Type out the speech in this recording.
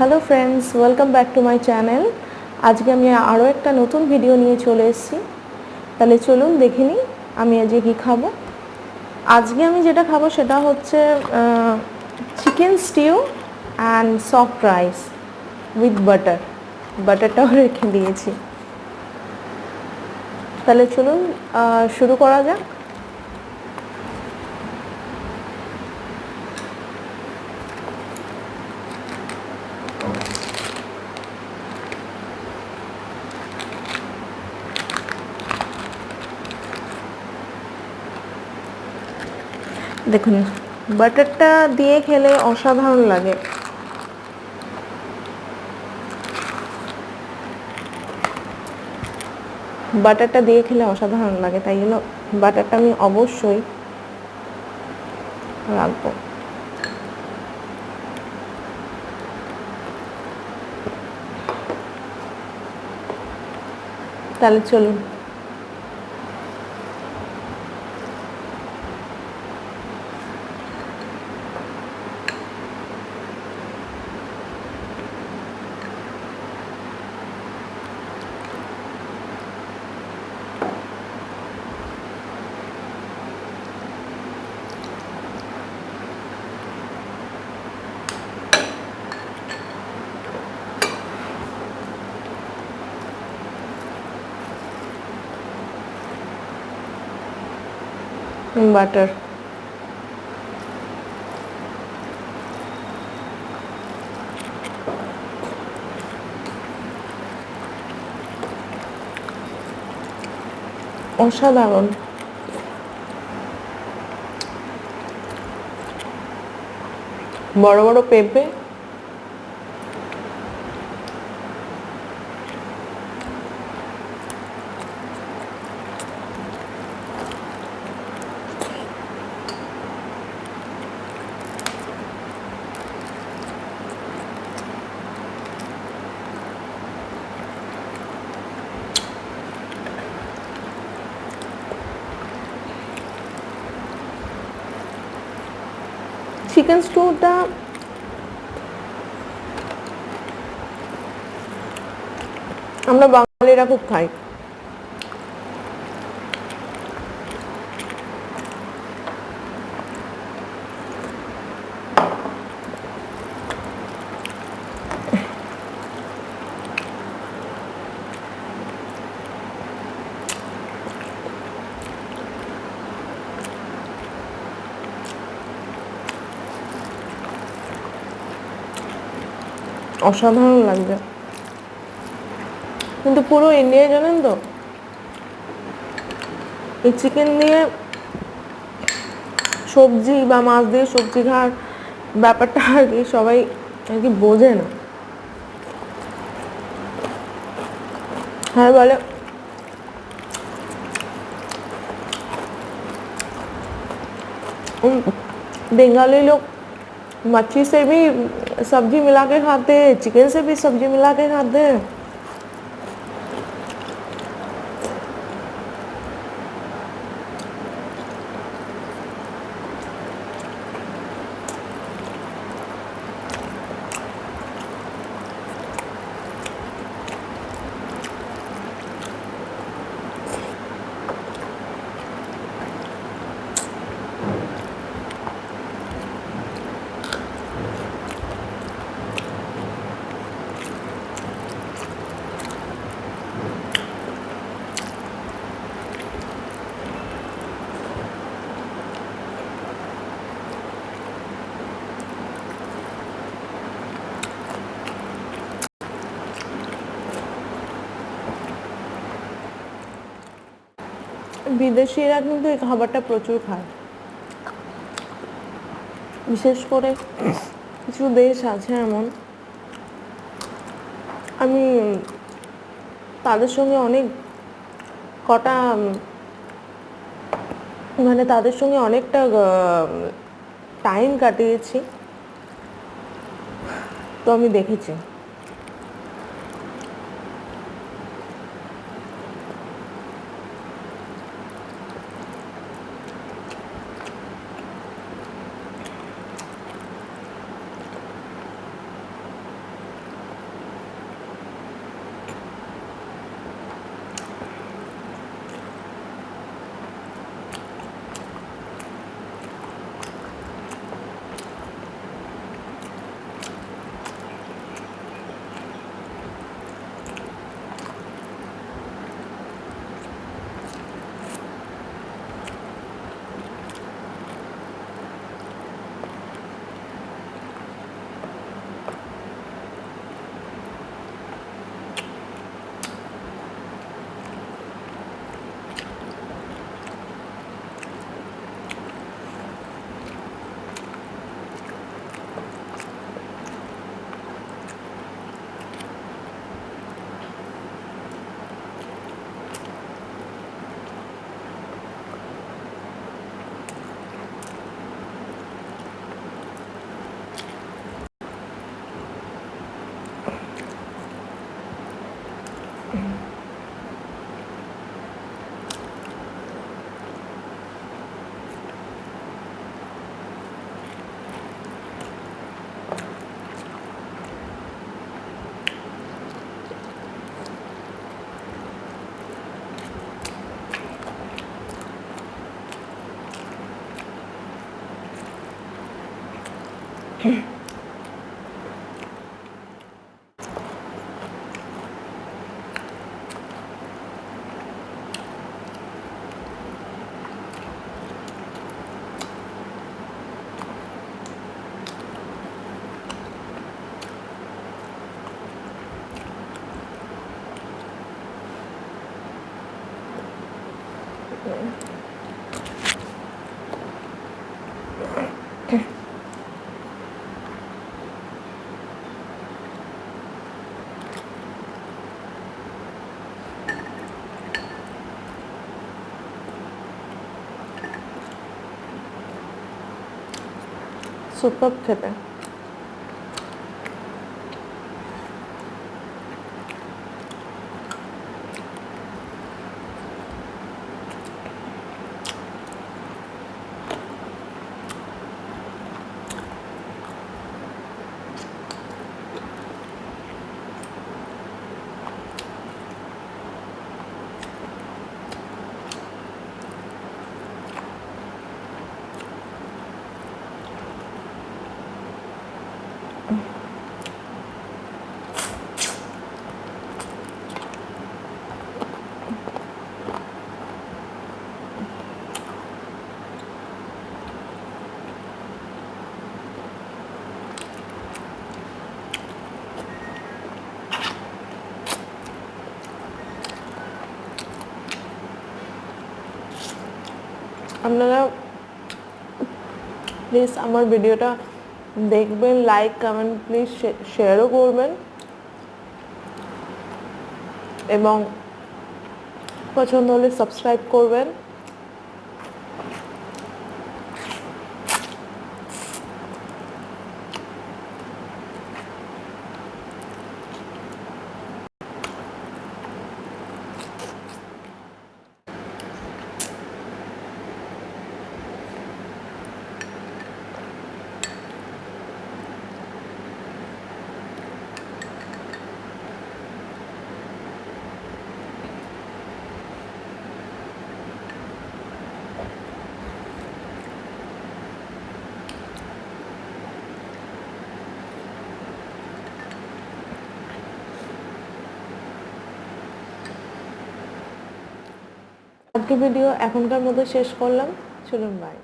Hello friends, welcome back to my channel. আজকে আমি আরও একটা নতুন ভিডিও নিয়ে চলে এসেছি। তাহলে চলুন দেখে নিই আমি আজকে কী খাবো। আজকে আমি যেটা খাবো সেটা হচ্ছে chicken stew and soft rice with বাটারটাও রেখে দিয়েছি। তাহলে চলুন শুরু করা যাক। দেখুন, বাটারটা দিয়ে খেলে অসাধারণ লাগে। বাটারটা দিয়ে খেলে অসাধারণ লাগে, তাই জন্য বাটারটা আমি অবশ্যই রাখবো। তাহলে চলুন। বাটার অসাধারণ। বড় বড় পেঁপে, চিকেন স্টুটা আমরা বাঙালিরা খুব খাই। অসাধারণ লাগবে। কিন্তু পুরো ইন্ডিয়ায় জানেন তো, এই চিকেন দিয়ে সবজি বা মাছ দিয়ে সবজি খাওয়ার ব্যাপারটা আর কি সবাই আর কি বোঝে না। হ্যাঁ বলে बंगाली लोग मच्छी से भी सब्जी मिला के खाते हैं, चिकन से भी सब्जी मिला के खाते हैं। বিদেশিরা কিন্তু এই খাবারটা প্রচুর খায়। বিশেষ করে কিছু দেশ আছে এমন, আমি তাদের সঙ্গে অনেক কটা মানে তাদের সঙ্গে অনেকটা টাইম কাটিয়েছি, তো আমি দেখেছি। সুপার খেতে। আপনারা প্লিজ আমার ভিডিওটা দেখবেন, লাইক কমেন্ট প্লিজ শেয়ারও করবেন এবং পছন্দ হলে সাবস্ক্রাইব করবেন। আজকে ভিডিও এখনকার মতো শেষ করলাম, চলুন বাই।